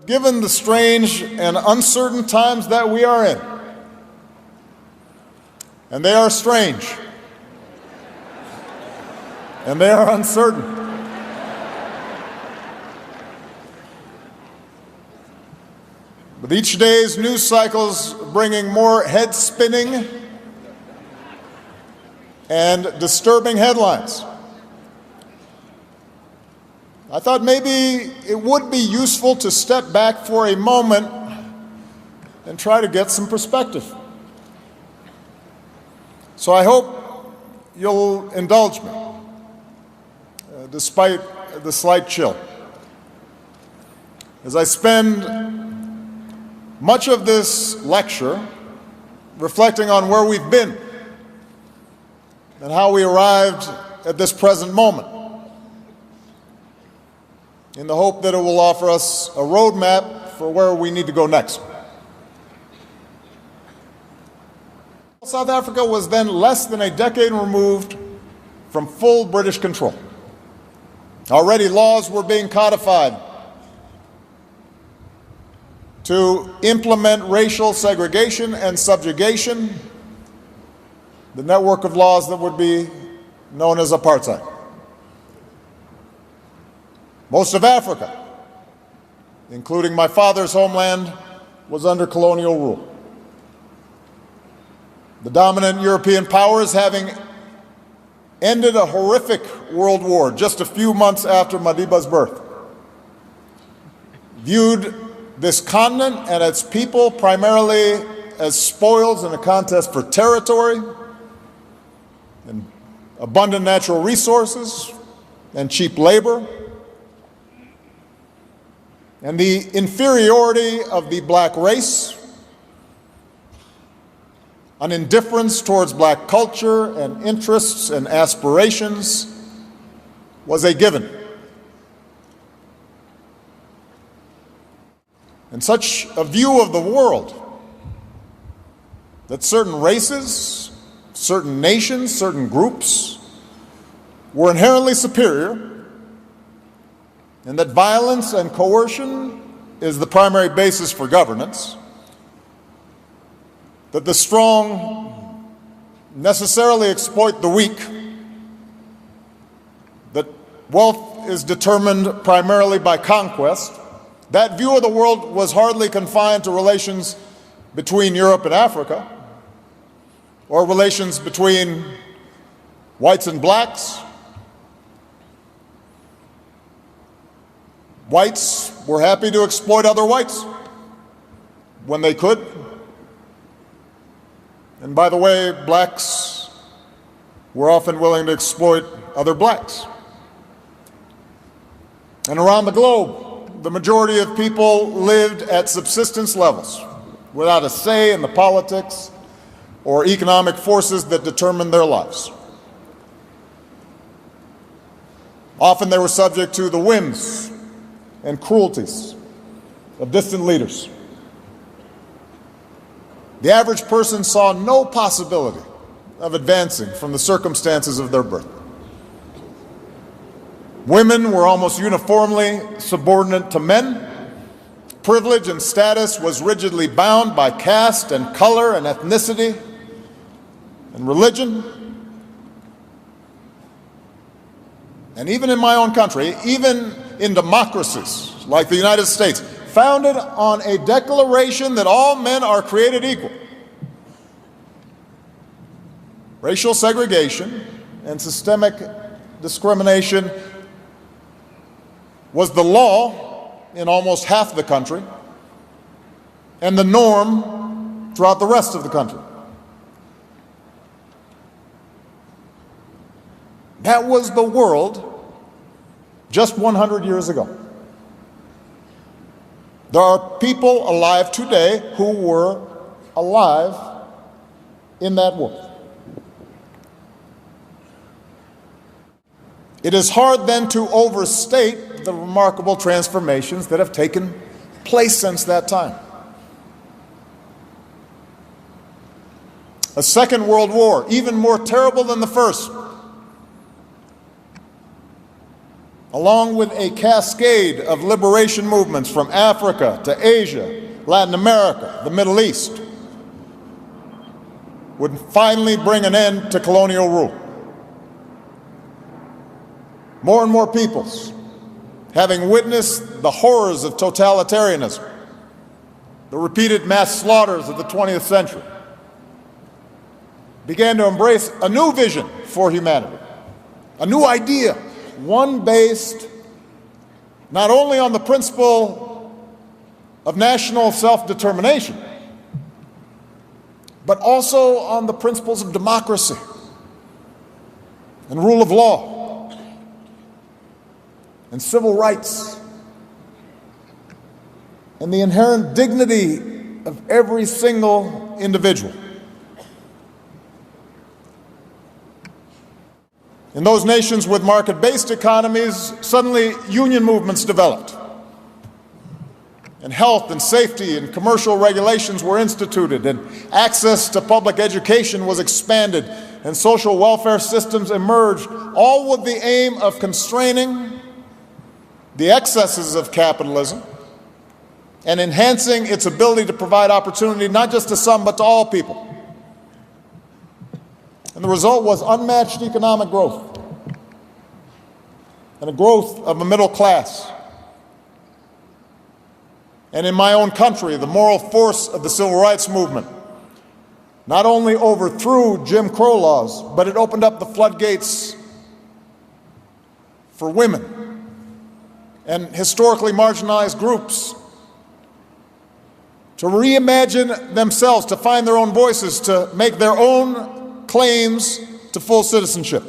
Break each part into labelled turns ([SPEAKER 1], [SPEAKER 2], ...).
[SPEAKER 1] Given the strange and uncertain times that we are in, and they are strange, and they are uncertain, with each day's news cycles bringing more head-spinning and disturbing headlines, I thought maybe it would be useful to step back for a moment and try to get some perspective. So I hope you'll indulge me, despite the slight chill, as I spend much of this lecture reflecting on where we've been and how we arrived at this present moment, in the hope that it will offer us a roadmap for where we need to go next. South Africa was then less than a decade removed from full British control. Already laws were being codified to implement racial segregation and subjugation, the network of laws that would be known as apartheid. Most of Africa, including my father's homeland, was under colonial rule. The dominant European powers, having ended a horrific world war just a few months after Madiba's birth, viewed this continent and its people primarily as spoils in a contest for territory and abundant natural resources and cheap labor, and the inferiority of the black race, an indifference towards black culture and interests and aspirations was a given. And such a view of the world, that certain races, certain nations, certain groups were inherently superior, and that violence and coercion is the primary basis for governance, that the strong necessarily exploit the weak, that wealth is determined primarily by conquest. That view of the world was hardly confined to relations between Europe and Africa, or relations between whites and blacks. Whites were happy to exploit other whites when they could. And by the way, blacks were often willing to exploit other blacks. And around the globe, the majority of people lived at subsistence levels, without a say in the politics or economic forces that determined their lives. Often they were subject to the whims and cruelties of distant leaders. The average person saw no possibility of advancing from the circumstances of their birth. Women were almost uniformly subordinate to men. Privilege and status was rigidly bound by caste and color and ethnicity and religion. And even in my own country, even in democracies like the United States, founded on a declaration that all men are created equal, racial segregation and systemic discrimination was the law in almost half the country and the norm throughout the rest of the country. That was the world just 100 years ago. There are people alive today who were alive in that world. It is hard then to overstate the remarkable transformations that have taken place since that time. A second world war, even more terrible than the first, along with a cascade of liberation movements from Africa to Asia, Latin America, the Middle East, would finally bring an end to colonial rule. More and more peoples, having witnessed the horrors of totalitarianism, the repeated mass slaughters of the 20th century, began to embrace a new vision for humanity, a new idea, one based not only on the principle of national self-determination, but also on the principles of democracy and rule of law and civil rights and the inherent dignity of every single individual. In those nations with market-based economies, suddenly union movements developed, and health and safety and commercial regulations were instituted, and access to public education was expanded, and social welfare systems emerged, all with the aim of constraining the excesses of capitalism and enhancing its ability to provide opportunity not just to some but to all people. And the result was unmatched economic growth and a growth of a middle class. And in my own country, the moral force of the civil rights movement not only overthrew Jim Crow laws, but it opened up the floodgates for women and historically marginalized groups to reimagine themselves, to find their own voices, to make their own claims to full citizenship.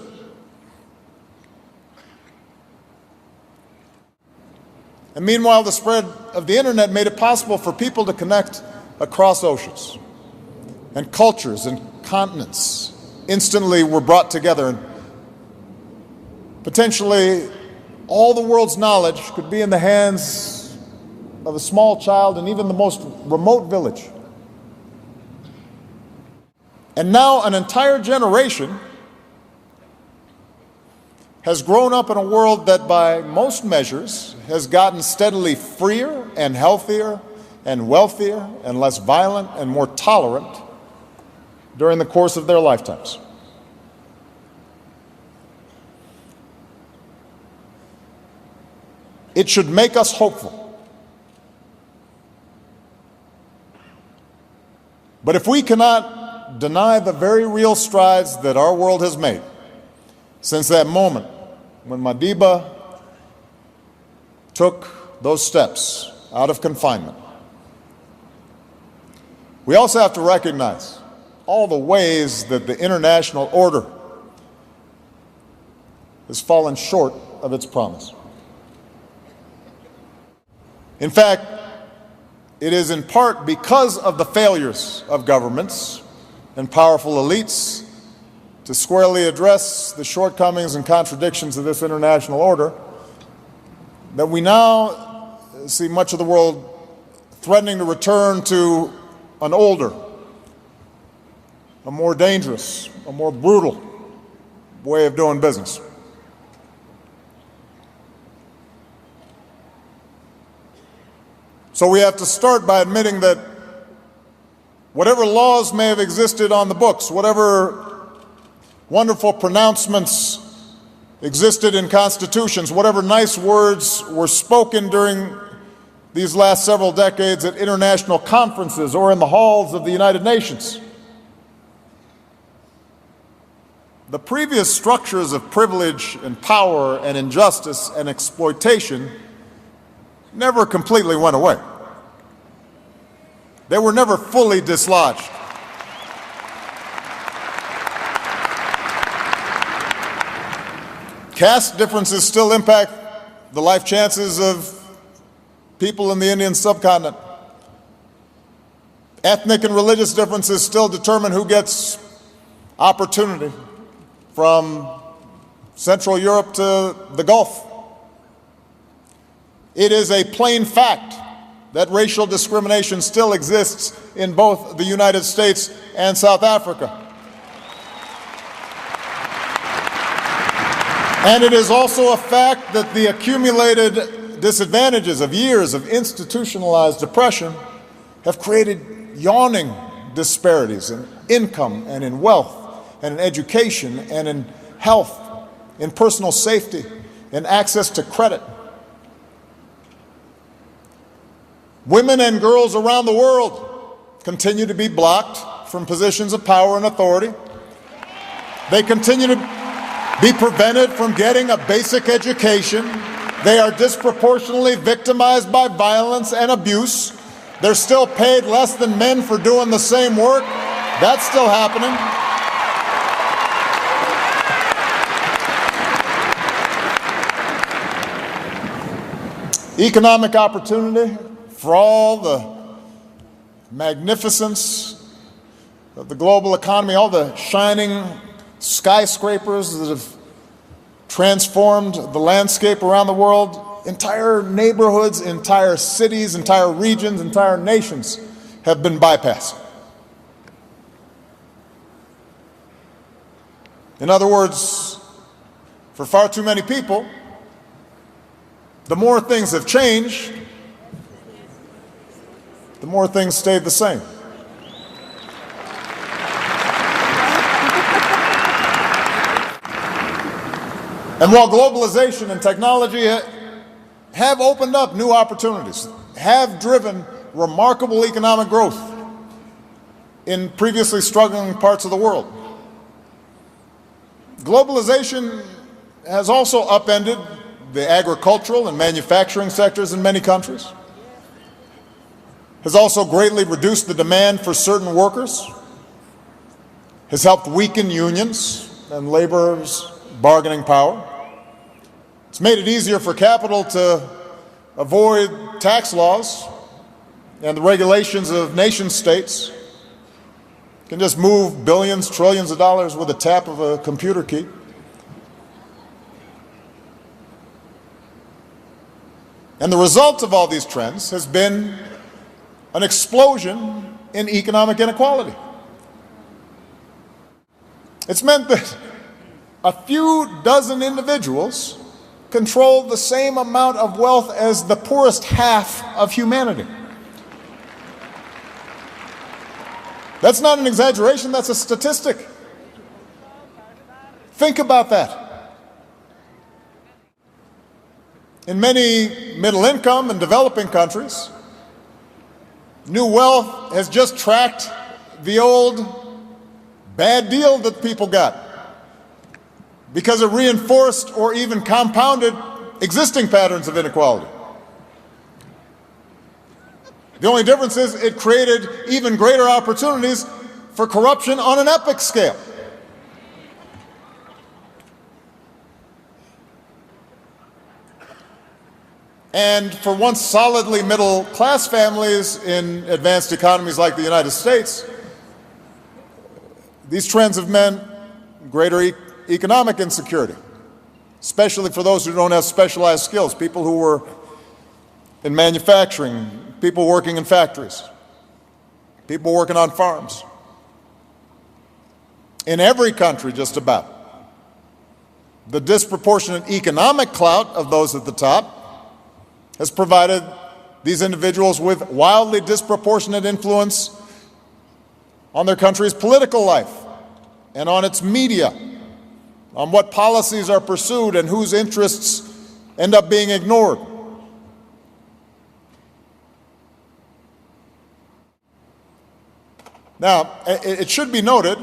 [SPEAKER 1] And meanwhile, the spread of the internet made it possible for people to connect across oceans, and cultures and continents instantly were brought together, and potentially all the world's knowledge could be in the hands of a small child in even the most remote village. And now an entire generation has grown up in a world that by most measures has gotten steadily freer and healthier and wealthier and less violent and more tolerant during the course of their lifetimes. It should make us hopeful. But if we cannot deny the very real strides that our world has made since that moment when Madiba took those steps out of confinement, we also have to recognize all the ways that the international order has fallen short of its promise. In fact, it is in part because of the failures of governments and powerful elites to squarely address the shortcomings and contradictions of this international order that we now see much of the world threatening to return to an older, a more dangerous, a more brutal way of doing business. So we have to start by admitting that whatever laws may have existed on the books, whatever wonderful pronouncements existed in constitutions, whatever nice words were spoken during these last several decades at international conferences or in the halls of the United Nations, the previous structures of privilege and power and injustice and exploitation never completely went away. They were never fully dislodged. Caste differences still impact the life chances of people in the Indian subcontinent. Ethnic and religious differences still determine who gets opportunity, from Central Europe to the Gulf. It is a plain fact that racial discrimination still exists in both the United States and South Africa. And it is also a fact that the accumulated disadvantages of years of institutionalized oppression have created yawning disparities in income and in wealth and in education and in health, in personal safety, in access to credit. Women and girls around the world continue to be blocked from positions of power and authority. They continue to be prevented from getting a basic education. They are disproportionately victimized by violence and abuse. They're still paid less than men for doing the same work. That's still happening. Economic opportunity, for all the magnificence of the global economy, all the shining skyscrapers that have transformed the landscape around the world, entire neighborhoods, entire cities, entire regions, entire nations have been bypassed. In other words, for far too many people, the more things have changed, the more things stayed the same. And while globalization and technology have opened up new opportunities, have driven remarkable economic growth in previously struggling parts of the world, globalization has also upended the agricultural and manufacturing sectors in many countries, has also greatly reduced the demand for certain workers, has helped weaken unions and laborers' bargaining power. It's made it easier for capital to avoid tax laws and the regulations of nation states. It can just move billions, trillions of dollars with a tap of a computer key. And the result of all these trends has been an explosion in economic inequality. It's meant that a few dozen individuals control the same amount of wealth as the poorest half of humanity. That's not an exaggeration, that's a statistic. Think about that. In many middle-income and developing countries, new wealth has just tracked the old bad deal that people got because it reinforced or even compounded existing patterns of inequality. The only difference is it created even greater opportunities for corruption on an epic scale. And for once solidly middle-class families in advanced economies like the United States, these trends have meant greater economic insecurity, especially for those who don't have specialized skills, people who were in manufacturing, people working in factories, people working on farms. In every country, just about, the disproportionate economic clout of those at the top has provided these individuals with wildly disproportionate influence on their country's political life and on its media, on what policies are pursued and whose interests end up being ignored. Now, it should be noted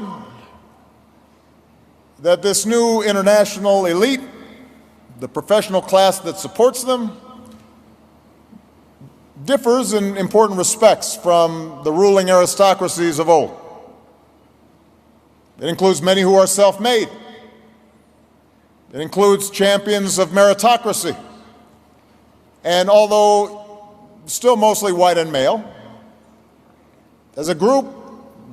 [SPEAKER 1] that this new international elite, the professional class that supports them, differs in important respects from the ruling aristocracies of old. It includes many who are self-made. It includes champions of meritocracy. And although still mostly white and male, as a group,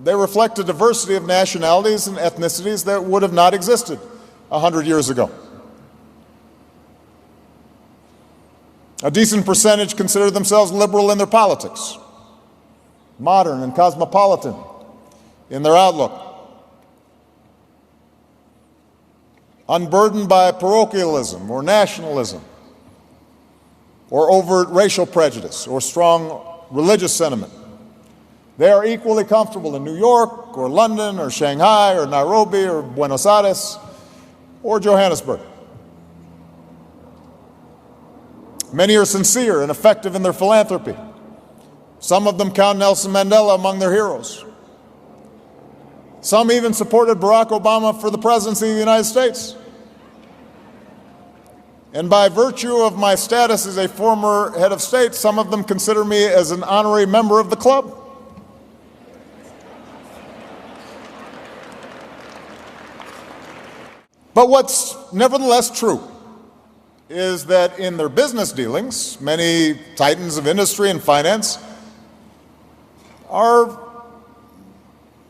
[SPEAKER 1] they reflect a diversity of nationalities and ethnicities that would have not existed 100 years ago. A decent percentage consider themselves liberal in their politics, modern and cosmopolitan in their outlook. unburdened by parochialism or nationalism or overt racial prejudice or strong religious sentiment. They are equally comfortable in New York or London or Shanghai or Nairobi or Buenos Aires or Johannesburg. Many are sincere and effective in their philanthropy. Some of them count Nelson Mandela among their heroes. Some even supported Barack Obama for the presidency of the United States. And by virtue of my status as a former head of state, some of them consider me as an honorary member of the club. But what's nevertheless true is that in their business dealings, many titans of industry and finance are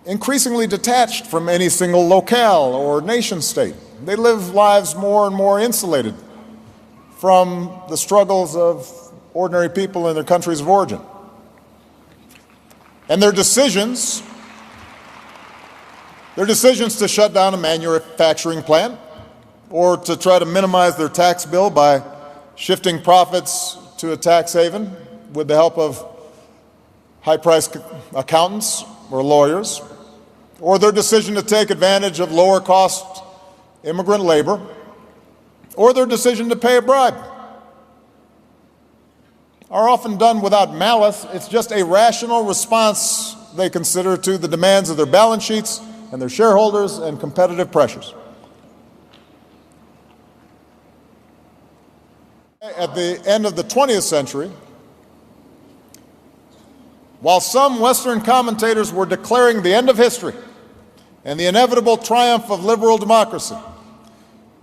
[SPEAKER 1] increasingly detached from any single locale or nation state. They live lives more and more insulated from the struggles of ordinary people in their countries of origin. And their decisions to shut down a manufacturing plant or to try to minimize their tax bill by shifting profits to a tax haven with the help of high-priced accountants or lawyers, or their decision to take advantage of lower-cost immigrant labor, or their decision to pay a bribe, are often done without malice. It's just a rational response they consider to the demands of their balance sheets and their shareholders and competitive pressures. At the end of the 20th century, while some Western commentators were declaring the end of history and the inevitable triumph of liberal democracy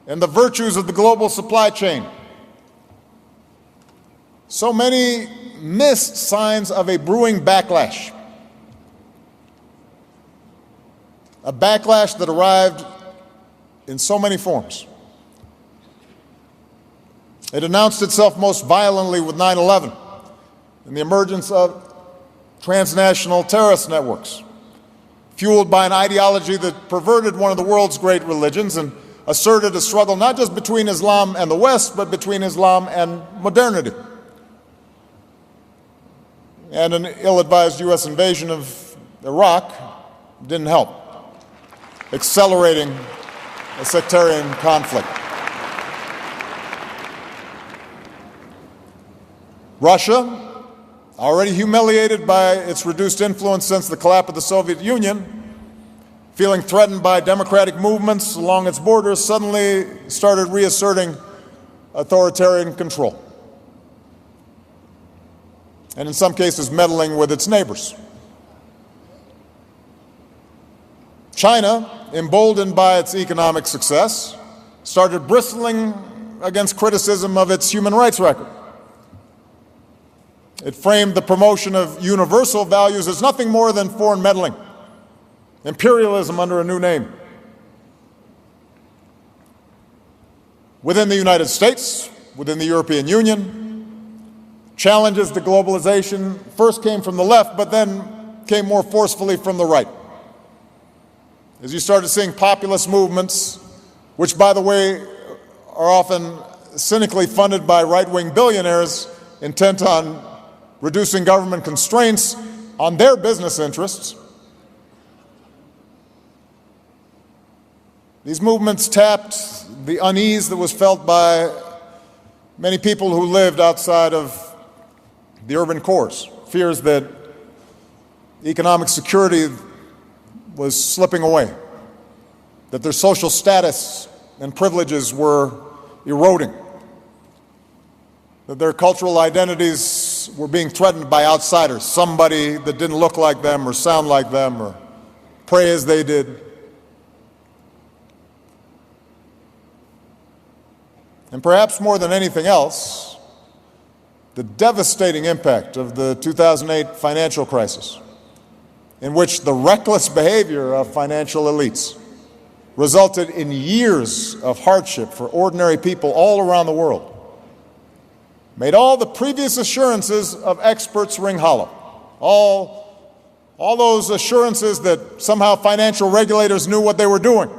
[SPEAKER 1] and the virtues of the global supply chain, so many missed signs of a brewing backlash. A backlash that arrived in so many forms. It announced itself most violently with 9/11 and the emergence of transnational terrorist networks, fueled by an ideology that perverted one of the world's great religions and asserted a struggle not just between Islam and the West, but between Islam and modernity. And an ill-advised U.S. invasion of Iraq didn't help, accelerating a sectarian conflict. Russia, already humiliated by its reduced influence since the collapse of the Soviet Union, feeling threatened by democratic movements along its borders, suddenly started reasserting authoritarian control, and in some cases meddling with its neighbors. China, emboldened by its economic success, started bristling against criticism of its human rights record. It framed the promotion of universal values as nothing more than foreign meddling, imperialism under a new name. Within the United States, within the European Union, challenges to globalization first came from the left, but then came more forcefully from the right. As you started seeing populist movements, which, by the way, are often cynically funded by right-wing billionaires intent on reducing government constraints on their business interests. These movements tapped the unease that was felt by many people who lived outside of the urban cores, fears that economic security was slipping away, that their social status and privileges were eroding, that their cultural identities were being threatened by outsiders, somebody that didn't look like them or sound like them or pray as they did. And perhaps more than anything else, the devastating impact of the 2008 financial crisis, in which the reckless behavior of financial elites resulted in years of hardship for ordinary people all around the world, made all the previous assurances of experts ring hollow. All those assurances that somehow financial regulators knew what they were doing.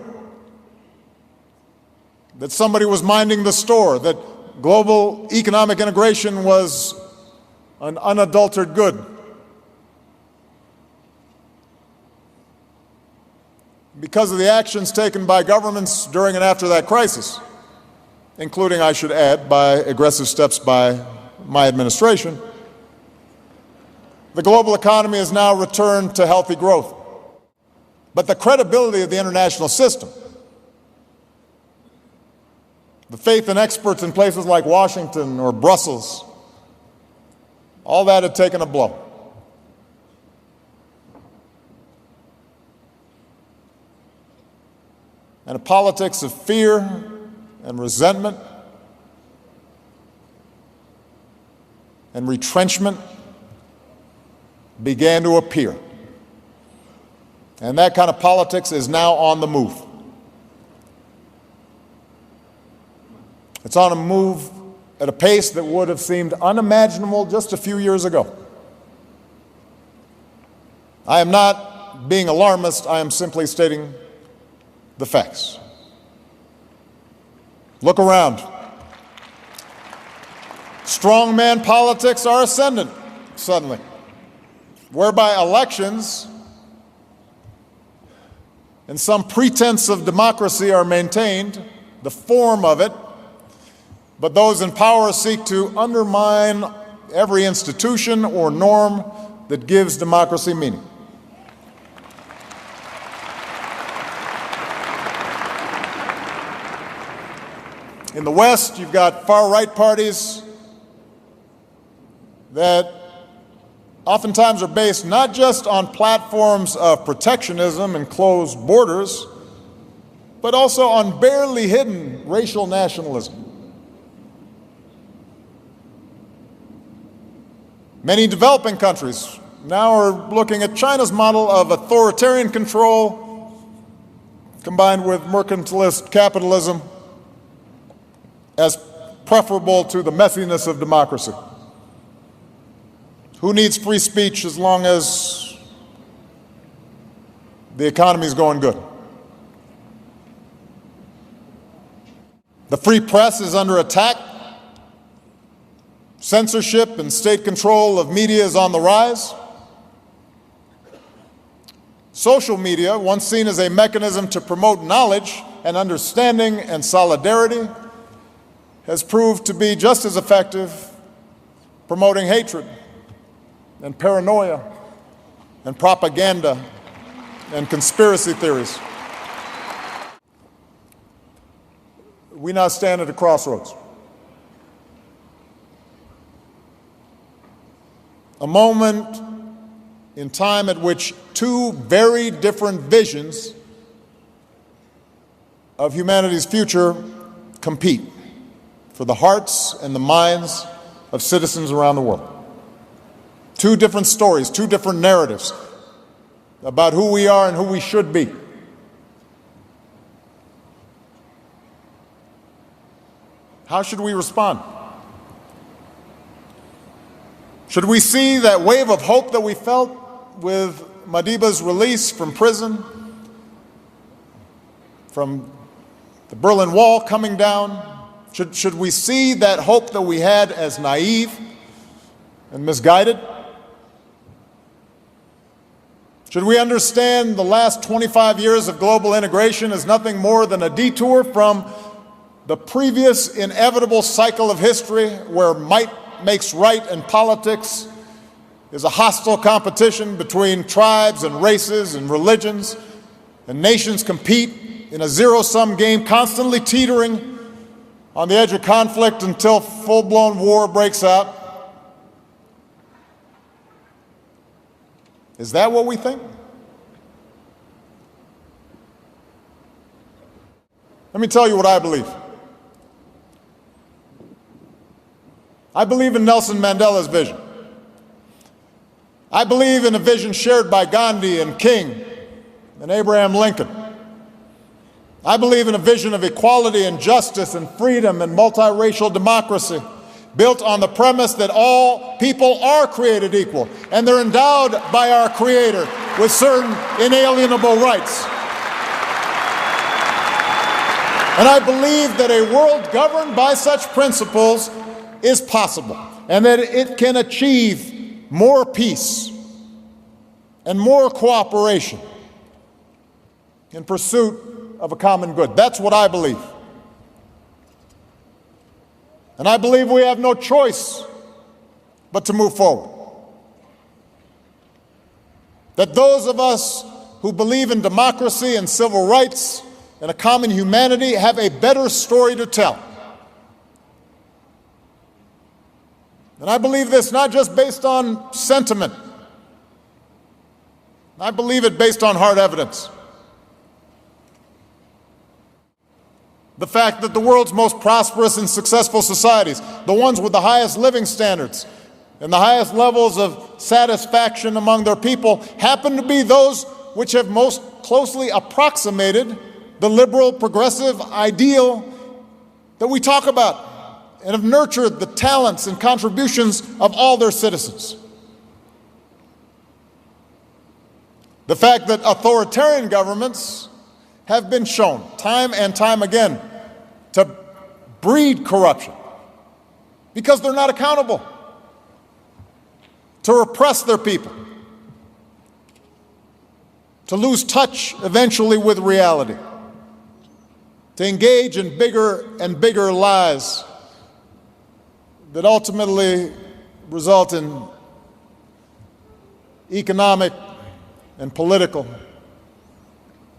[SPEAKER 1] that somebody was minding the store, that global economic integration was an unadulterated good. Because of the actions taken by governments during and after that crisis, including, I should add, by aggressive steps by my administration, the global economy has now returned to healthy growth. But the credibility of the international system, the faith in experts in places like Washington or Brussels, all that had taken a blow. And a politics of fear and resentment and retrenchment began to appear. And that kind of politics is now on the move. It's on a move at a pace that would have seemed unimaginable just a few years ago. I am not being alarmist, I am simply stating the facts. Look around. Strongman politics are ascendant suddenly, whereby elections and some pretense of democracy are maintained, the form of it, but those in power seek to undermine every institution or norm that gives democracy meaning. In the West, you've got far-right parties that oftentimes are based not just on platforms of protectionism and closed borders, but also on barely hidden racial nationalism. Many developing countries now are looking at China's model of authoritarian control combined with mercantilist capitalism as preferable to the messiness of democracy. Who needs free speech as long as the economy is going good? The free press is under attack. Censorship and state control of media is on the rise. Social media, once seen as a mechanism to promote knowledge and understanding and solidarity, has proved to be just as effective promoting hatred and paranoia and propaganda and conspiracy theories. We now stand at a crossroads. A moment in time at which two very different visions of humanity's future compete for the hearts and the minds of citizens around the world. Two different stories, two different narratives about who we are and who we should be. How should we respond? Should we see that wave of hope that we felt with Madiba's release from prison, from the Berlin Wall coming down? Should we see that hope that we had as naive and misguided? Should we understand the last 25 years of global integration as nothing more than a detour from the previous inevitable cycle of history where might makes right and politics is a hostile competition between tribes and races and religions, and nations compete in a zero-sum game, constantly teetering on the edge of conflict until full-blown war breaks out? Is that what we think? Let me tell you what I believe. I believe in Nelson Mandela's vision. I believe in a vision shared by Gandhi and King and Abraham Lincoln. I believe in a vision of equality and justice and freedom and multiracial democracy built on the premise that all people are created equal and they're endowed by our Creator with certain inalienable rights. And I believe that a world governed by such principles is possible, and that it can achieve more peace and more cooperation in pursuit of a common good. That's what I believe. And I believe we have no choice but to move forward. That those of us who believe in democracy and civil rights and a common humanity have a better story to tell. And I believe this not just based on sentiment. I believe it based on hard evidence. The fact that the world's most prosperous and successful societies, the ones with the highest living standards and the highest levels of satisfaction among their people, happen to be those which have most closely approximated the liberal progressive ideal that we talk about, and have nurtured the talents and contributions of all their citizens. The fact that authoritarian governments have been shown time and time again to breed corruption because they're not accountable, to repress their people, to lose touch eventually with reality, to engage in bigger and bigger lies that ultimately result in economic and political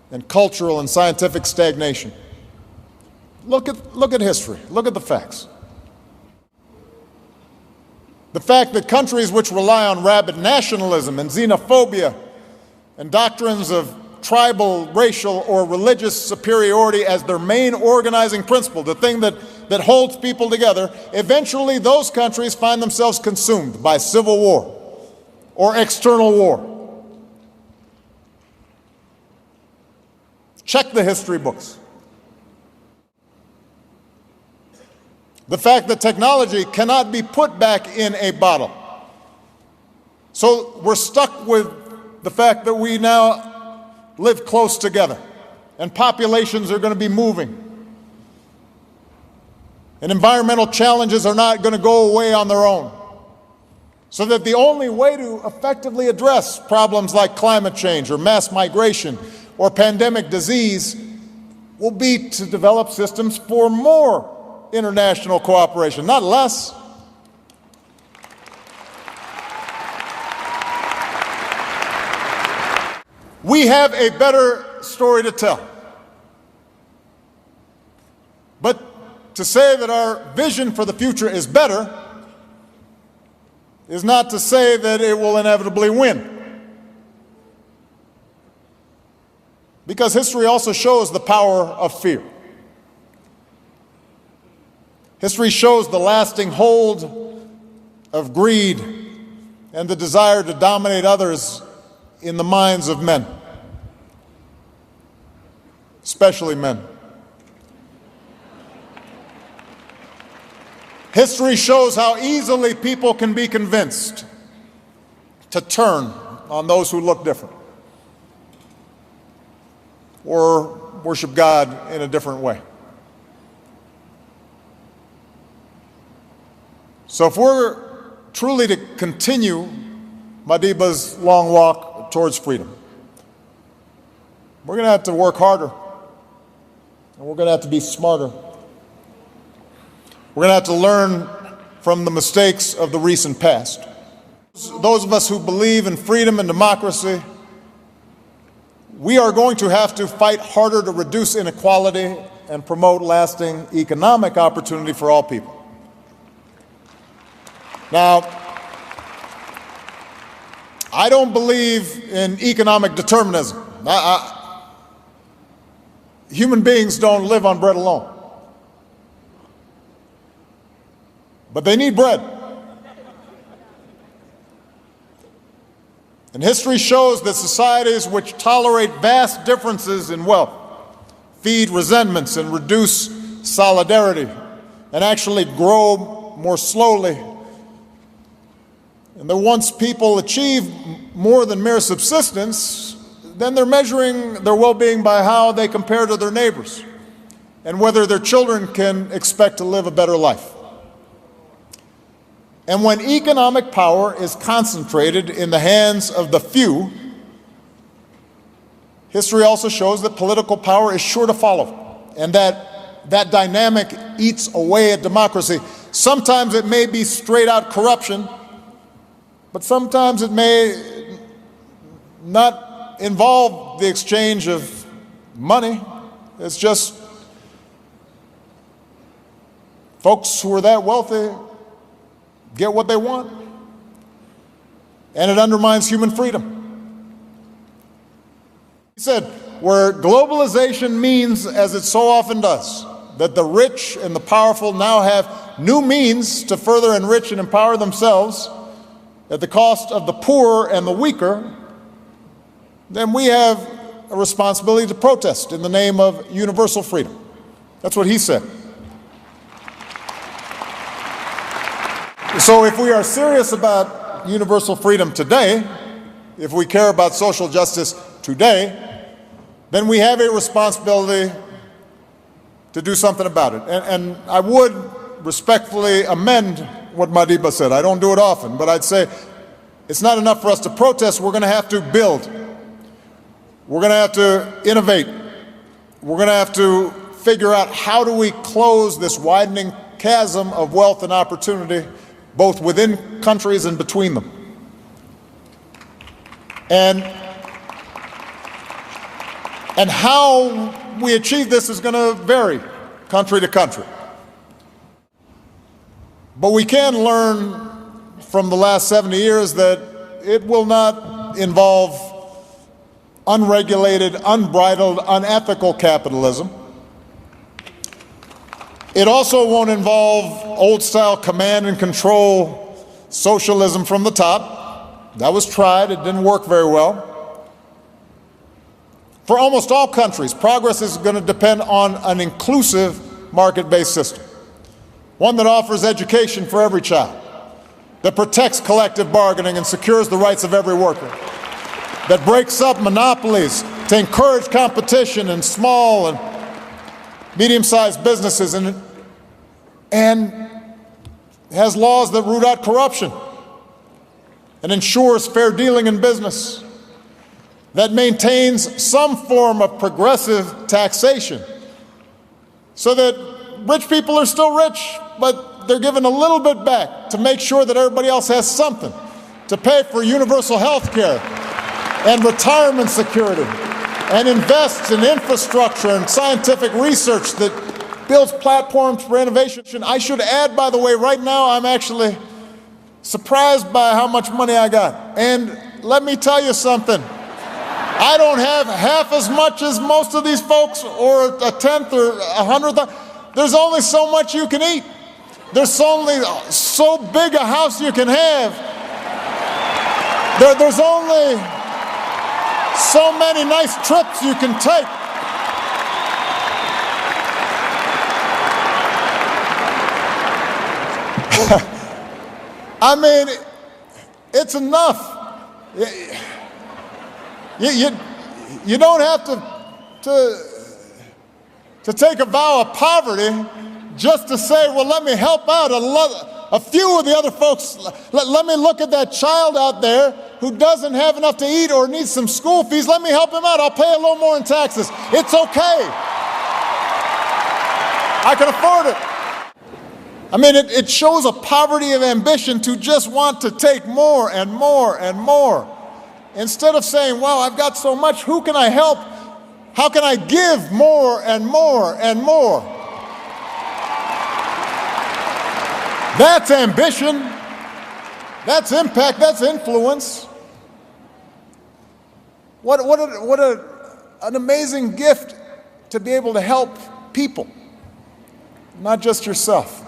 [SPEAKER 1] and cultural and scientific stagnation. Look at history. Look at the facts. The fact that countries which rely on rabid nationalism and xenophobia and doctrines of tribal, racial, or religious superiority as their main organizing principle, the thing that holds people together, eventually those countries find themselves consumed by civil war or external war. Check the history books. The fact that technology cannot be put back in a bottle. So we're stuck with the fact that we now live close together, and populations are going to be moving. And environmental challenges are not going to go away on their own. So that the only way to effectively address problems like climate change or mass migration or pandemic disease will be to develop systems for more international cooperation, not less. We have a better story to tell. But to say that our vision for the future is better is not to say that it will inevitably win. Because history also shows the power of fear. History shows the lasting hold of greed and the desire to dominate others in the minds of men, especially men. History shows how easily people can be convinced to turn on those who look different or worship God in a different way. So if we're truly to continue Madiba's long walk towards freedom, we're going to have to work harder, and we're going to have to be smarter. We're going to have to learn from the mistakes of the recent past. Those of us who believe in freedom and democracy, we are going to have to fight harder to reduce inequality and promote lasting economic opportunity for all people. Now, I don't believe in economic determinism. Human beings don't live on bread alone. But they need bread. And history shows that societies which tolerate vast differences in wealth feed resentments and reduce solidarity and actually grow more slowly. And that once people achieve more than mere subsistence, then they're measuring their well-being by how they compare to their neighbors. and whether their children can expect to live a better life. And when economic power is concentrated in the hands of the few, history also shows that political power is sure to follow, and that dynamic eats away at democracy. Sometimes it may be straight out corruption, but sometimes it may not involve the exchange of money. It's just folks who are that wealthy get what they want, and it undermines human freedom. He said, where globalization means, as it so often does, that the rich and the powerful now have new means to further enrich and empower themselves at the cost of the poor and the weaker, then we have a responsibility to protest in the name of universal freedom. That's what he said. So if we are serious about universal freedom today, if we care about social justice today, then we have a responsibility to do something about it. And I would respectfully amend what Madiba said. I don't do it often, but I'd say it's not enough for us to protest. We're going to have to build. We're going to have to innovate. We're going to have to figure out how do we close this widening chasm of wealth and opportunity, both within countries and between them. And how we achieve this is going to vary country to country. But we can learn from the last 70 years that it will not involve unregulated, unbridled, unethical capitalism. It also won't involve old-style command and control socialism from the top. That was tried. It didn't work very well. For almost all countries, progress is going to depend on an inclusive market-based system, one that offers education for every child, that protects collective bargaining and secures the rights of every worker, that breaks up monopolies to encourage competition in small and medium-sized businesses, and has laws that root out corruption and ensures fair dealing in business, that maintains some form of progressive taxation so that rich people are still rich, but they're given a little bit back to make sure that everybody else has something to pay for universal health care and retirement security, and invests in infrastructure and scientific research that builds platforms for innovation. I should add, by the way, right now I'm actually surprised by how much money I got. And let me tell you something. I don't have half as much as most of these folks, or a tenth or 100th. There's only so much you can eat. There's only so big a house you can have. There's only so many nice trips you can take. I mean, it's enough. You don't have to take a vow of poverty just to say, well, let me help out a few of the other folks. Let me look at that child out there who doesn't have enough to eat or needs some school fees. Let me help him out. I'll pay a little more in taxes. It's okay. I can afford it. I mean, it shows a poverty of ambition to just want to take more and more and more. Instead of saying, well, I've got so much, who can I help? How can I give more and more and more? That's ambition. That's impact. That's influence. What an amazing gift to be able to help people, not just yourself.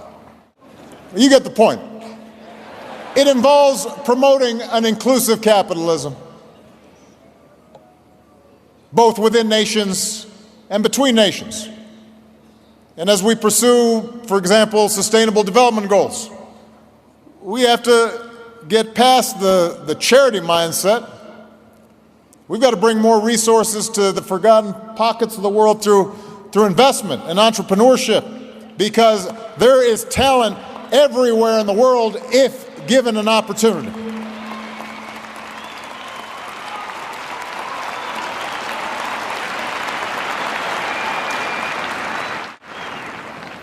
[SPEAKER 1] You get the point. It involves promoting an inclusive capitalism, both within nations and between nations. And as we pursue, for example, sustainable development goals, we have to get past the charity mindset. We've got to bring more resources to the forgotten pockets of the world through through investment and entrepreneurship, because there is talent everywhere in the world if given an opportunity.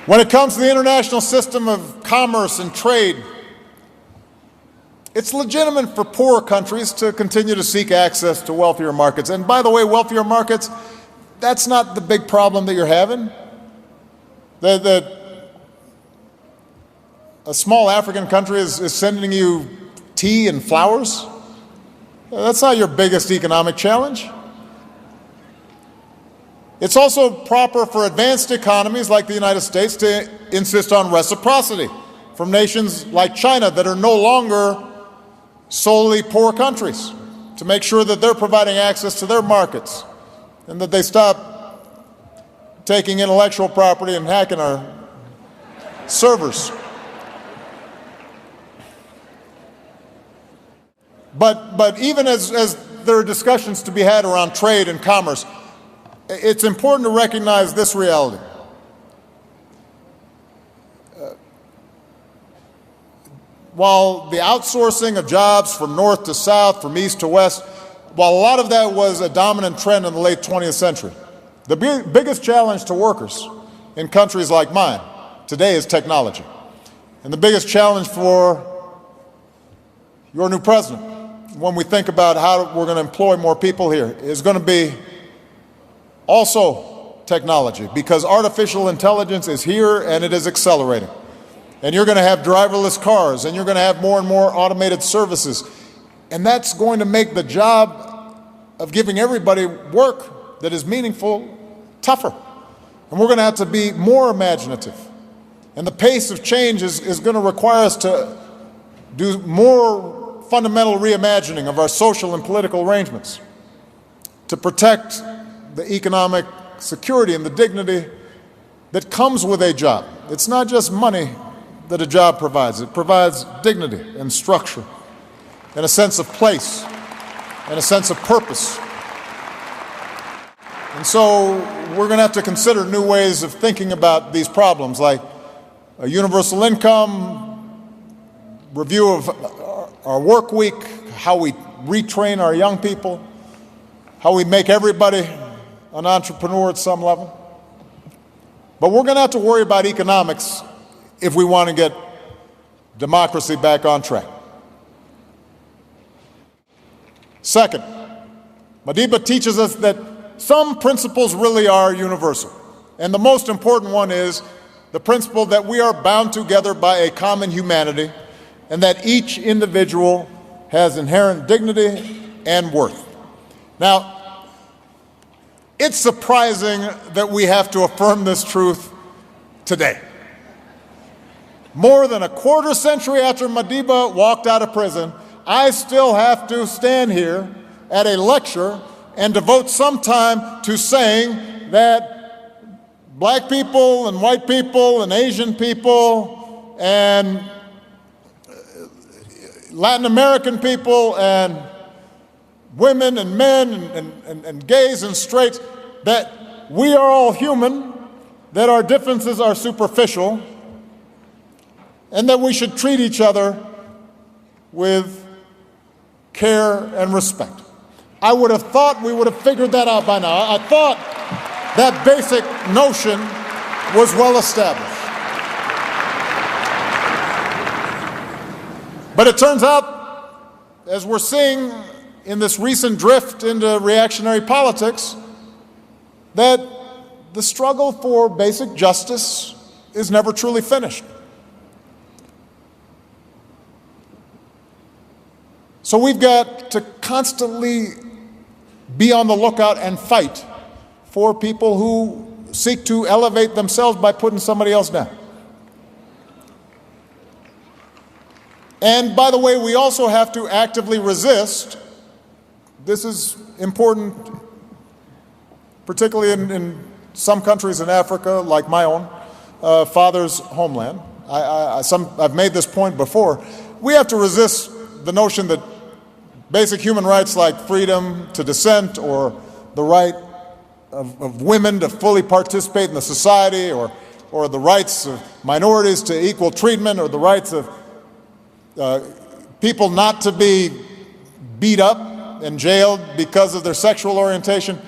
[SPEAKER 1] When it comes to the international system of commerce and trade, it's legitimate for poorer countries to continue to seek access to wealthier markets. And by the way, wealthier markets, that's not the big problem that you're having. A small African country is sending you tea and flowers. That's not your biggest economic challenge. It's also proper for advanced economies like the United States to insist on reciprocity from nations like China that are no longer solely poor countries, to make sure that they're providing access to their markets and that they stop taking intellectual property and hacking our servers. But even as there are discussions to be had around trade and commerce, it's important to recognize this reality. While the outsourcing of jobs from north to south, from east to west, while a lot of that was a dominant trend in the late 20th century, the biggest challenge to workers in countries like mine today is technology. And the biggest challenge for your new president, when we think about how we're going to employ more people here, is going to be also technology, because artificial intelligence is here and it is accelerating. And you're going to have driverless cars, and you're going to have more and more automated services. And that's going to make the job of giving everybody work that is meaningful tougher. And we're going to have to be more imaginative. And the pace of change is going to require us to do more fundamental reimagining of our social and political arrangements to protect the economic security and the dignity that comes with a job. It's not just money that a job provides. It provides dignity and structure and a sense of place and a sense of purpose. And so we're going to have to consider new ways of thinking about these problems, like a universal income, review of our work week, how we retrain our young people, how we make everybody an entrepreneur at some level. But we're going to have to worry about economics if we want to get democracy back on track. Second, Madiba teaches us that some principles really are universal. And the most important one is the principle that we are bound together by a common humanity and that each individual has inherent dignity and worth. Now, it's surprising that we have to affirm this truth today. More than a quarter century after Madiba walked out of prison, I still have to stand here at a lecture and devote some time to saying that black people and white people and Asian people and Latin American people and women and men and gays and straights, that we are all human, that our differences are superficial, and that we should treat each other with care and respect. I would have thought we would have figured that out by now. I thought that basic notion was well established. But it turns out, as we're seeing in this recent drift into reactionary politics, that the struggle for basic justice is never truly finished. So we've got to constantly be on the lookout and fight for people who seek to elevate themselves by putting somebody else down. And by the way, we also have to actively resist. This is important, particularly in some countries in Africa, like my own father's homeland. I've made this point before. We have to resist the notion that basic human rights like freedom to dissent or the right of women to fully participate in the society, or the rights of minorities to equal treatment, or the rights of people not to be beat up and jailed because of their sexual orientation.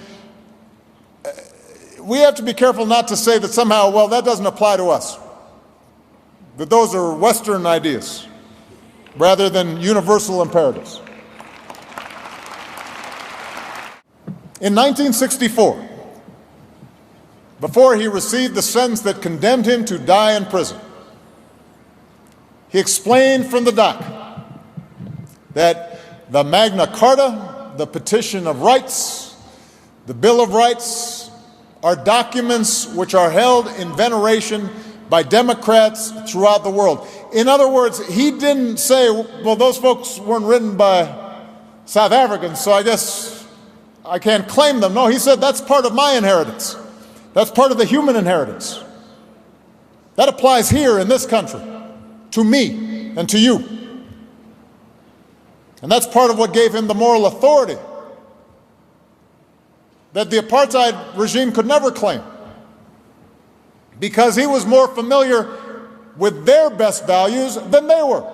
[SPEAKER 1] We have to be careful not to say that somehow, well, that doesn't apply to us, that those are Western ideas rather than universal imperatives. In 1964, before he received the sentence that condemned him to die in prison, he explained from the dock that the Magna Carta, the Petition of Rights, the Bill of Rights are documents which are held in veneration by Democrats throughout the world. In other words, he didn't say, well, those folks weren't written by South Africans, so I guess I can't claim them. No, he said that's part of my inheritance. That's part of the human inheritance. That applies here in this country, to me and to you. And that's part of what gave him the moral authority that the apartheid regime could never claim, because he was more familiar with their best values than they were.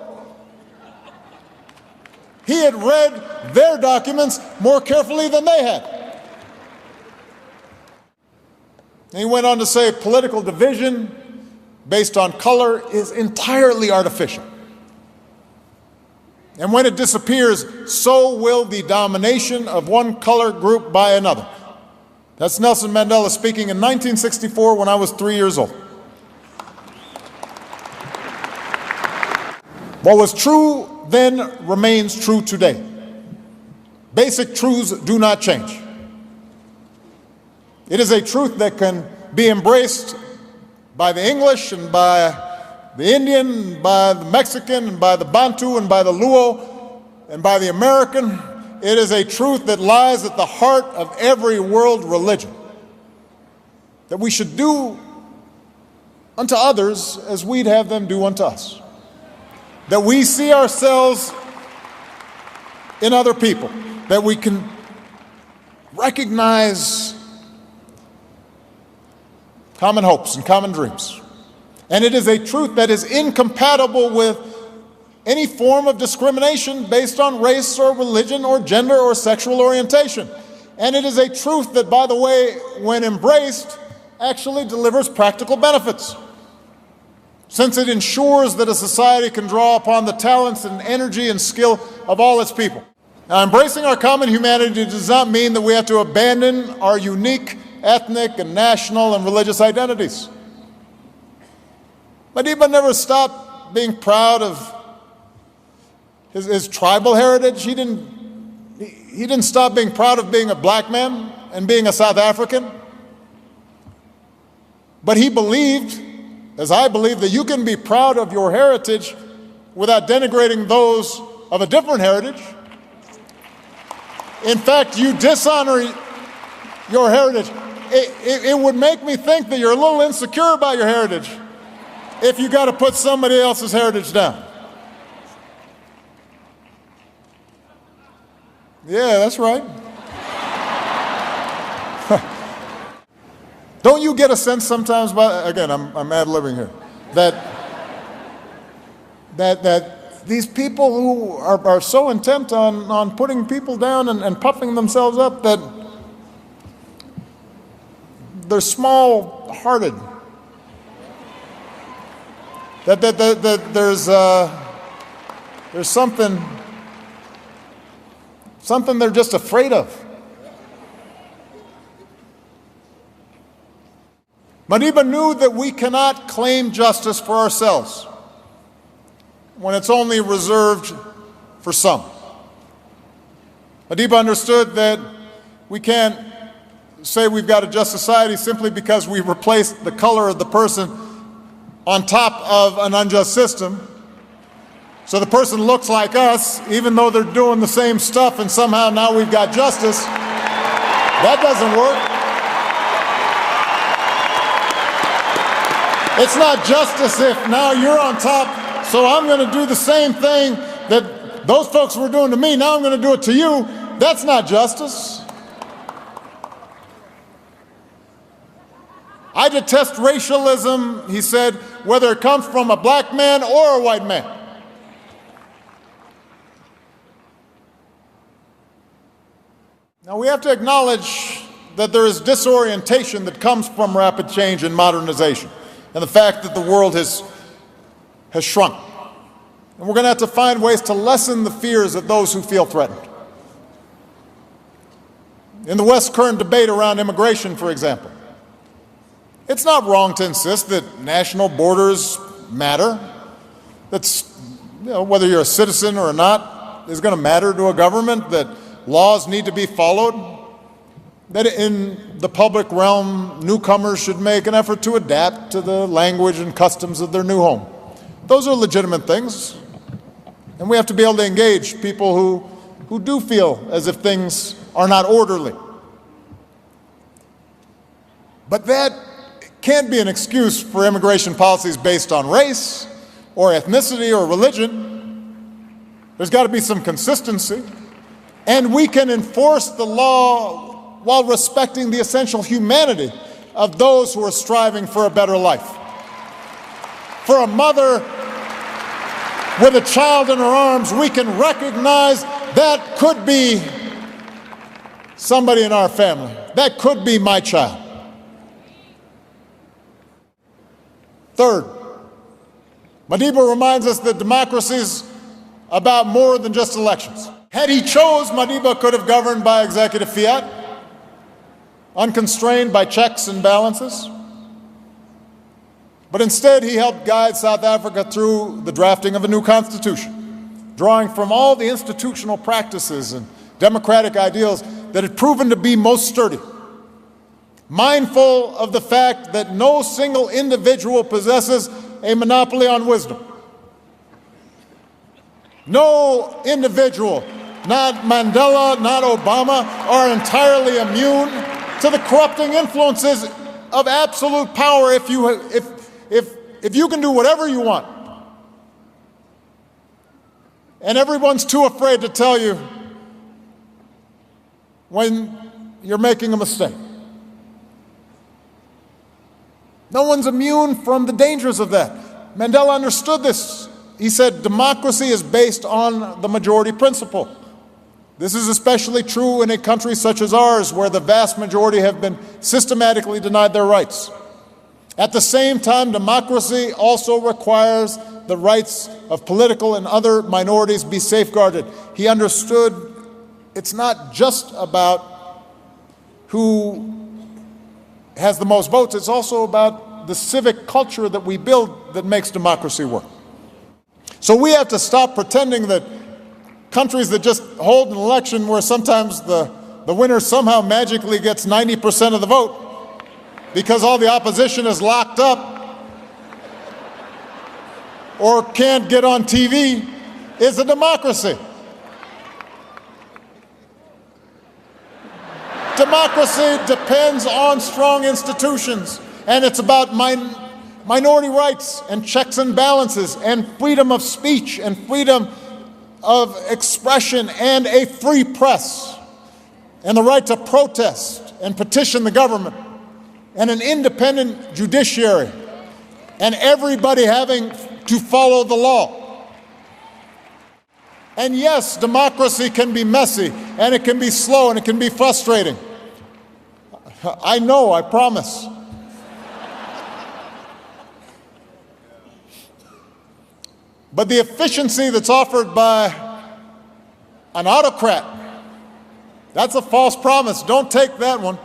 [SPEAKER 1] He had read their documents more carefully than they had. And he went on to say political division based on color is entirely artificial. And when it disappears, so will the domination of one color group by another. That's Nelson Mandela speaking in 1964 when I was 3 years old. What was true then remains true today. Basic truths do not change. It is a truth that can be embraced by the English and by the Indian, and by the Mexican, and by the Bantu, and by the Luo, and by the American. It is a truth that lies at the heart of every world religion, that we should do unto others as we'd have them do unto us. That we see ourselves in other people, that we can recognize common hopes and common dreams. And it is a truth that is incompatible with any form of discrimination based on race or religion or gender or sexual orientation. And it is a truth that, by the way, when embraced, actually delivers practical benefits, since it ensures that a society can draw upon the talents and energy and skill of all its people. Now, embracing our common humanity does not mean that we have to abandon our unique ethnic and national and religious identities. Madiba never stopped being proud of his tribal heritage. He didn't stop being proud of being a black man and being a South African. But he believed, as I believe, that you can be proud of your heritage without denigrating those of a different heritage. In fact, you dishonor your heritage. It would make me think that you're a little insecure about your heritage if you got to put somebody else's heritage down. Yeah, that's right. Don't you get a sense sometimes, again, I'm ad-libbing here, that these people who are so intent on putting people down and puffing themselves up, that they're small-hearted, that there's something they're just afraid of. Madiba knew that we cannot claim justice for ourselves when it's only reserved for some. Madiba understood that we can't say we've got a just society simply because we've replaced the color of the person on top of an unjust system, so the person looks like us even though they're doing the same stuff, and somehow now we've got justice. That doesn't work. It's not justice if now you're on top, so I'm going to do the same thing that those folks were doing to me, now I'm going to do it to you. That's not justice. I detest racialism, he said, whether it comes from a black man or a white man. Now we have to acknowledge that there is disorientation that comes from rapid change and modernization, and the fact that the world has shrunk. And we're going to have to find ways to lessen the fears of those who feel threatened. In the West's current debate around immigration, for example, it's not wrong to insist that national borders matter. That's, whether you're a citizen or not is going to matter to a government, that laws need to be followed, that in the public realm, newcomers should make an effort to adapt to the language and customs of their new home. Those are legitimate things, and we have to be able to engage people who do feel as if things are not orderly. But that can't be an excuse for immigration policies based on race or ethnicity or religion. There's got to be some consistency. And we can enforce the law while respecting the essential humanity of those who are striving for a better life. For a mother with a child in her arms, we can recognize that could be somebody in our family. That could be my child. Third, Madiba reminds us that democracy is about more than just elections. Had he chose, Madiba could have governed by executive fiat, unconstrained by checks and balances. But instead, he helped guide South Africa through the drafting of a new constitution, drawing from all the institutional practices and democratic ideals that had proven to be most sturdy, mindful of the fact that no single individual possesses a monopoly on wisdom. No individual, not Mandela, not Obama, are entirely immune to the corrupting influences of absolute power if you can do whatever you want. And everyone's too afraid to tell you when you're making a mistake. No one's immune from the dangers of that. Mandela understood this. He said, democracy is based on the majority principle. This is especially true in a country such as ours, where the vast majority have been systematically denied their rights. At the same time, democracy also requires the rights of political and other minorities be safeguarded. He understood it's not just about who has the most votes, it's also about the civic culture that we build that makes democracy work. So we have to stop pretending that countries that just hold an election where sometimes the winner somehow magically gets 90% of the vote because all the opposition is locked up or can't get on TV is a democracy. Democracy depends on strong institutions, and it's about minority rights and checks and balances and freedom of speech and freedom of expression and a free press and the right to protest and petition the government and an independent judiciary and everybody having to follow the law. And yes, democracy can be messy and it can be slow and it can be frustrating. I know, I promise. But the efficiency that's offered by an autocrat, that's a false promise. Don't take that one,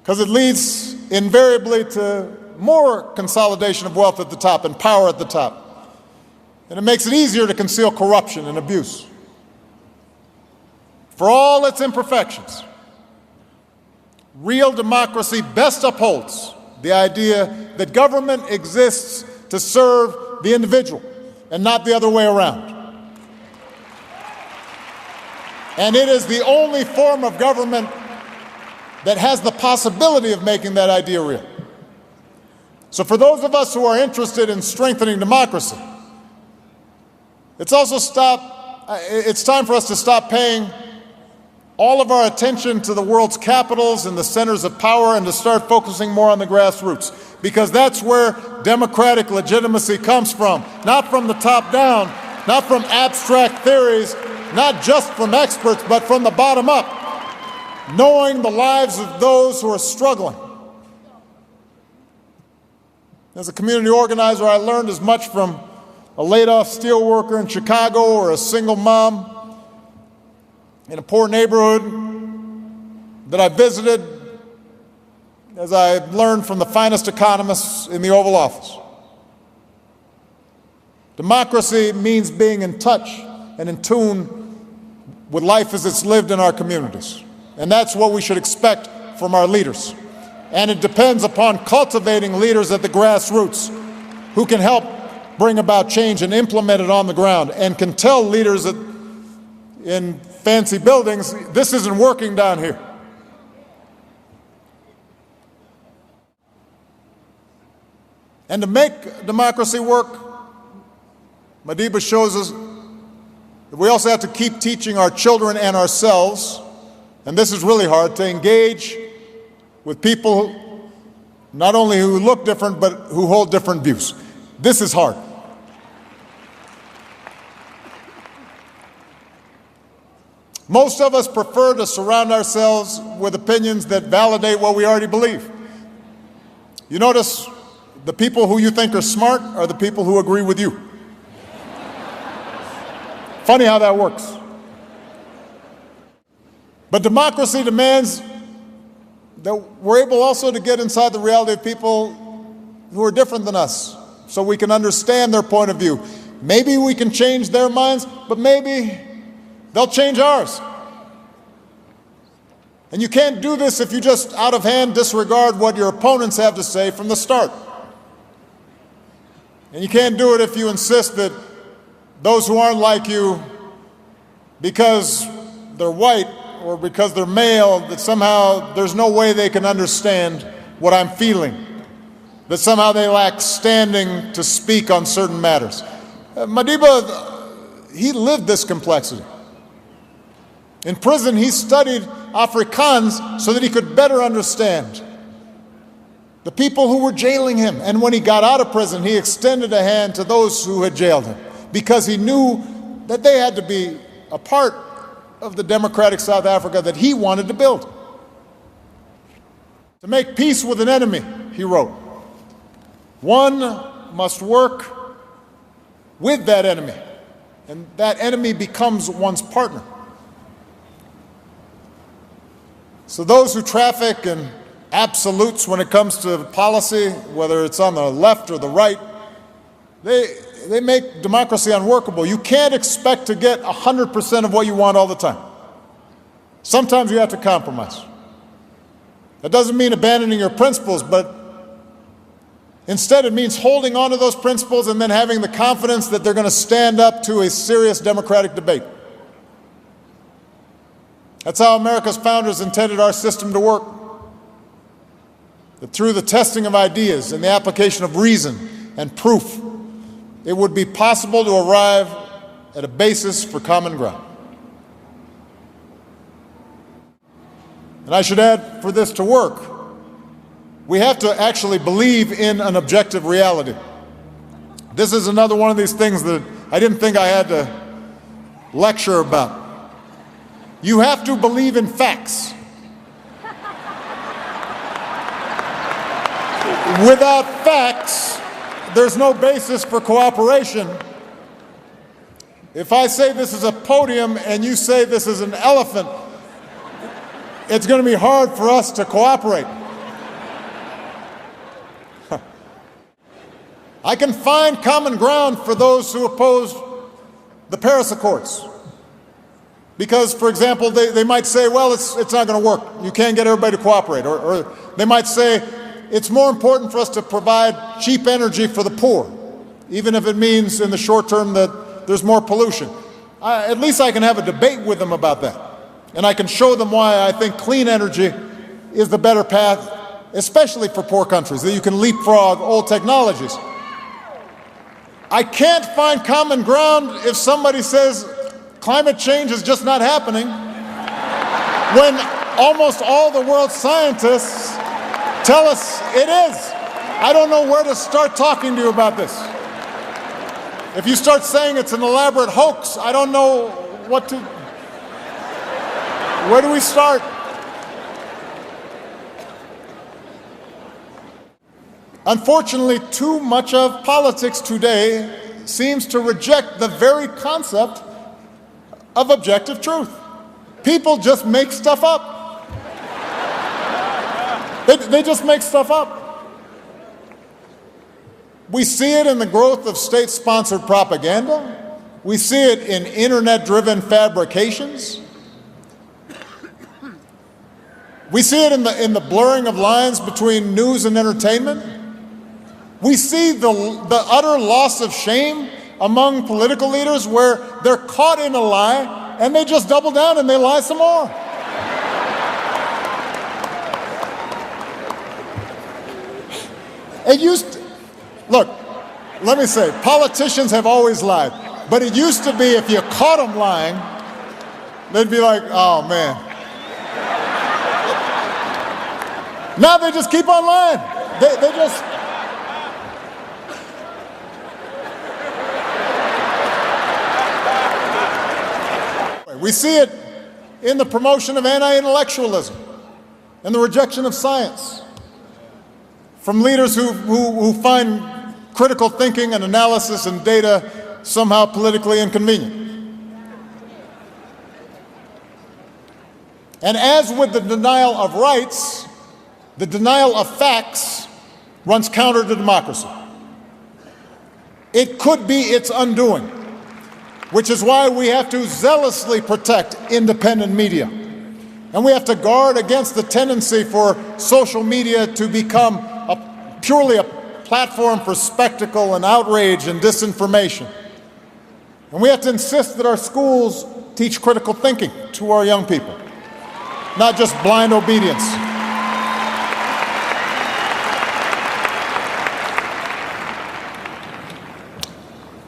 [SPEAKER 1] because it leads invariably to more consolidation of wealth at the top and power at the top. And it makes it easier to conceal corruption and abuse. For all its imperfections, real democracy best upholds the idea that government exists to serve the individual and not the other way around. And it is the only form of government that has the possibility of making that idea real. So for those of us who are interested in strengthening democracy, it's time for us to stop paying all of our attention to the world's capitals and the centers of power and to start focusing more on the grassroots, because that's where democratic legitimacy comes from, not from the top down, not from abstract theories, not just from experts, but from the bottom up, knowing the lives of those who are struggling. As a community organizer, I learned as much from a laid-off steelworker in Chicago or a single mom in a poor neighborhood that I visited as I learned from the finest economists in the Oval Office. Democracy means being in touch and in tune with life as it's lived in our communities. And that's what we should expect from our leaders. And it depends upon cultivating leaders at the grassroots who can help bring about change and implement it on the ground, and can tell leaders in fancy buildings, this isn't working down here. And to make democracy work, Madiba shows us that we also have to keep teaching our children and ourselves, and this is really hard, to engage with people not only who look different, but who hold different views. This is hard. Most of us prefer to surround ourselves with opinions that validate what we already believe. You notice the people who you think are smart are the people who agree with you. Funny how that works. But democracy demands that we're able also to get inside the reality of people who are different than us, so we can understand their point of view. Maybe we can change their minds, but maybe they'll change ours. And you can't do this if you just out of hand disregard what your opponents have to say from the start. And you can't do it if you insist that those who aren't like you, because they're white or because they're male, that somehow there's no way they can understand what I'm feeling, that somehow they lack standing to speak on certain matters. Madiba, he lived this complexity. In prison, he studied Afrikaans so that he could better understand the people who were jailing him. And when he got out of prison, he extended a hand to those who had jailed him, because he knew that they had to be a part of the democratic South Africa that he wanted to build. To make peace with an enemy, he wrote, one must work with that enemy, and that enemy becomes one's partner. So those who traffic in absolutes when it comes to policy, whether it's on the left or the right, they make democracy unworkable. You can't expect to get 100% of what you want all the time. Sometimes you have to compromise. That doesn't mean abandoning your principles, but instead it means holding on to those principles and then having the confidence that they're going to stand up to a serious democratic debate. That's how America's founders intended our system to work. That through the testing of ideas and the application of reason and proof, it would be possible to arrive at a basis for common ground. And I should add, for this to work, we have to actually believe in an objective reality. This is another one of these things that I didn't think I had to lecture about. You have to believe in facts. Without facts, there's no basis for cooperation. If I say this is a podium and you say this is an elephant, it's going to be hard for us to cooperate. I can find common ground for those who oppose the Paris Accords. Because, for example, they might say, well, it's not going to work. You can't get everybody to cooperate. Or they might say, it's more important for us to provide cheap energy for the poor, even if it means in the short term that there's more pollution. At least I can have a debate with them about that. And I can show them why I think clean energy is the better path, especially for poor countries, that you can leapfrog old technologies. I can't find common ground if somebody says climate change is just not happening. when almost all the world's scientists tell us it is. I don't know where to start talking to you about this. If you start saying it's an elaborate hoax, I don't know where do we start? Unfortunately, too much of politics today seems to reject the very concept of objective truth. People just make stuff up. They just make stuff up. We see it in the growth of state-sponsored propaganda. We see it in internet-driven fabrications. We see it in the blurring of lines between news and entertainment. We see the utter loss of shame among political leaders where they're caught in a lie and they just double down and they lie some more. Look, let me say, politicians have always lied, but it used to be if you caught them lying, they'd be like, oh man. Now they just keep on lying. They just... We see it in the promotion of anti-intellectualism and the rejection of science from leaders who find critical thinking and analysis and data somehow politically inconvenient. And as with the denial of rights, the denial of facts runs counter to democracy. It could be its undoing, which is why we have to zealously protect independent media. And we have to guard against the tendency for social media to become purely a platform for spectacle and outrage and disinformation. And we have to insist that our schools teach critical thinking to our young people, not just blind obedience.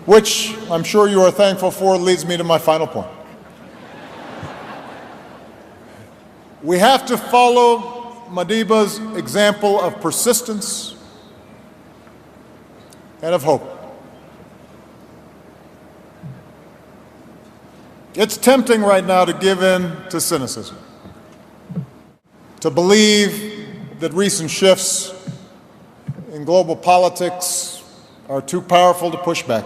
[SPEAKER 1] Which I'm sure you are thankful for leads me to my final point. We have to follow Madiba's example of persistence and of hope. It's tempting right now to give in to cynicism, to believe that recent shifts in global politics are too powerful to push back,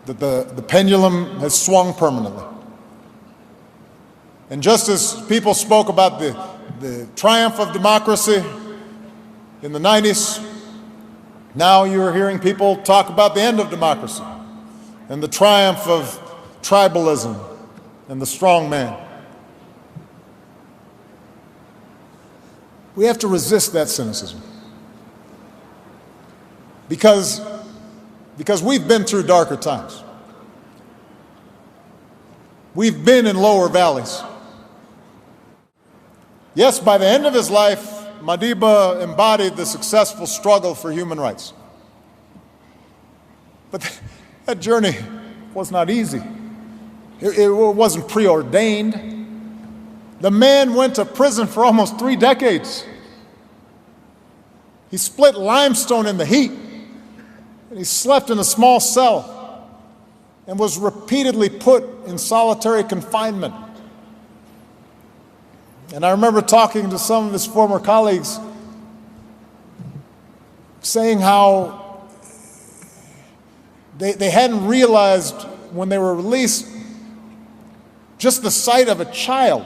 [SPEAKER 1] that the pendulum has swung permanently. And just as people spoke about the triumph of democracy in the 90s, now you're hearing people talk about the end of democracy and the triumph of tribalism and the strong man. We have to resist that cynicism because we've been through darker times. We've been in lower valleys. Yes, by the end of his life, Madiba embodied the successful struggle for human rights. But that journey was not easy. It wasn't preordained. The man went to prison for almost 3 decades. He split limestone in the heat, and he slept in a small cell and was repeatedly put in solitary confinement. And I remember talking to some of his former colleagues saying how they hadn't realized when they were released just the sight of a child,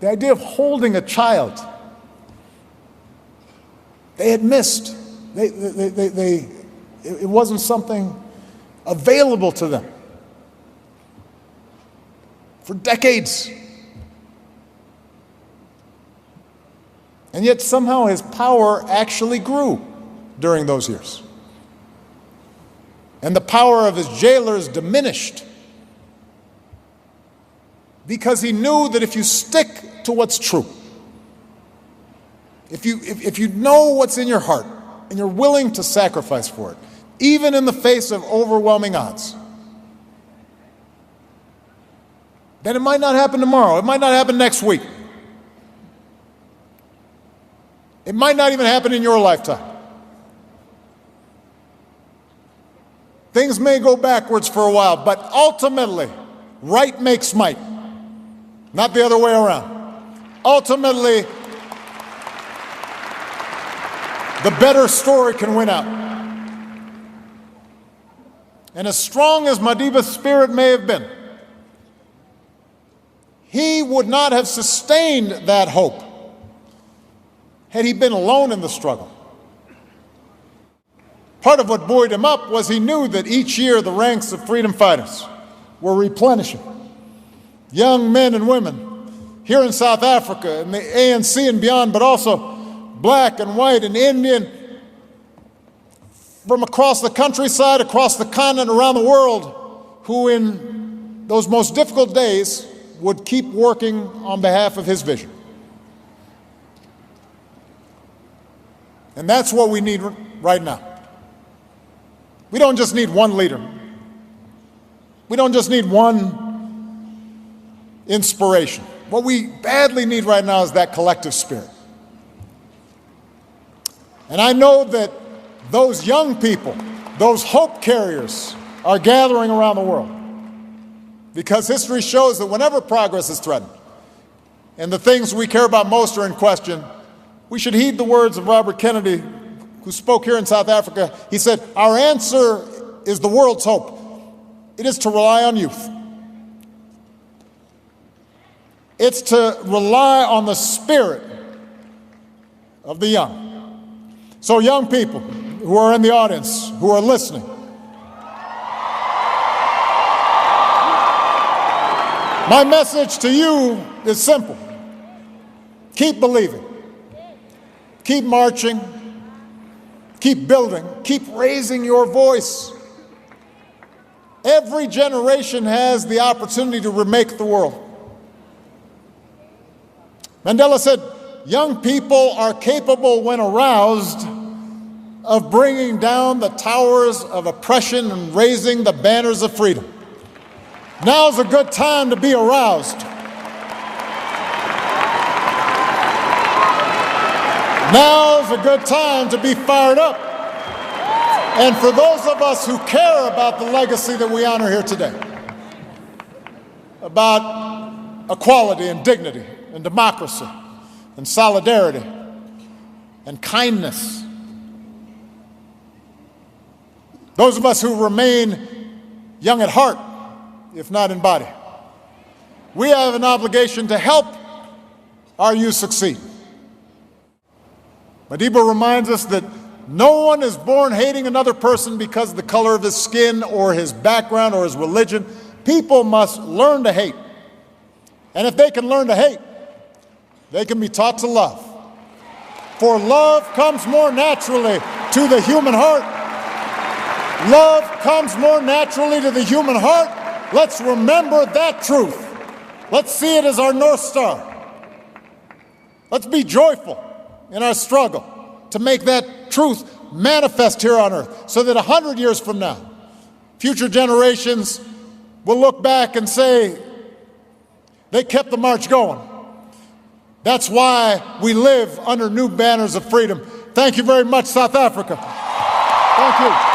[SPEAKER 1] the idea of holding a child, they had missed. It wasn't something available to them for decades. And yet somehow his power actually grew during those years. And the power of his jailers diminished because he knew that if you stick to what's true, if you know what's in your heart and you're willing to sacrifice for it, even in the face of overwhelming odds, then it might not happen tomorrow. It might not happen next week. It might not even happen in your lifetime. Things may go backwards for a while, but ultimately, right makes might, not the other way around. Ultimately, the better story can win out. And as strong as Madiba's spirit may have been, he would not have sustained that hope had he been alone in the struggle. Part of what buoyed him up was he knew that each year the ranks of freedom fighters were replenishing. Young men and women here in South Africa, in the ANC and beyond, but also black and white and Indian, from across the countryside, across the continent, around the world, who in those most difficult days would keep working on behalf of his vision. And that's what we need right now. We don't just need one leader. We don't just need one inspiration. What we badly need right now is that collective spirit. And I know that those young people, those hope carriers, are gathering around the world, because history shows that whenever progress is threatened and the things we care about most are in question, we should heed the words of Robert Kennedy, who spoke here in South Africa. He said, "Our answer is the world's hope. It is to rely on youth. It's to rely on the spirit of the young." So young people who are in the audience, who are listening, my message to you is simple. Keep believing. Keep marching. Keep building. Keep raising your voice. Every generation has the opportunity to remake the world. Mandela said, "Young people are capable, when aroused, of bringing down the towers of oppression and raising the banners of freedom." Now's a good time to be aroused. Now's a good time to be fired up. And for those of us who care about the legacy that we honor here today, about equality and dignity and democracy and solidarity and kindness, those of us who remain young at heart, if not in body, we have an obligation to help our youth succeed. Madiba reminds us that no one is born hating another person because of the color of his skin or his background or his religion. People must learn to hate. And if they can learn to hate, they can be taught to love. For love comes more naturally to the human heart. Love comes more naturally to the human heart. Let's remember that truth. Let's see it as our North Star. Let's be joyful in our struggle to make that truth manifest here on earth, so that 100 years from now, future generations will look back and say, they kept the march going. That's why we live under new banners of freedom. Thank you very much, South Africa. Thank you.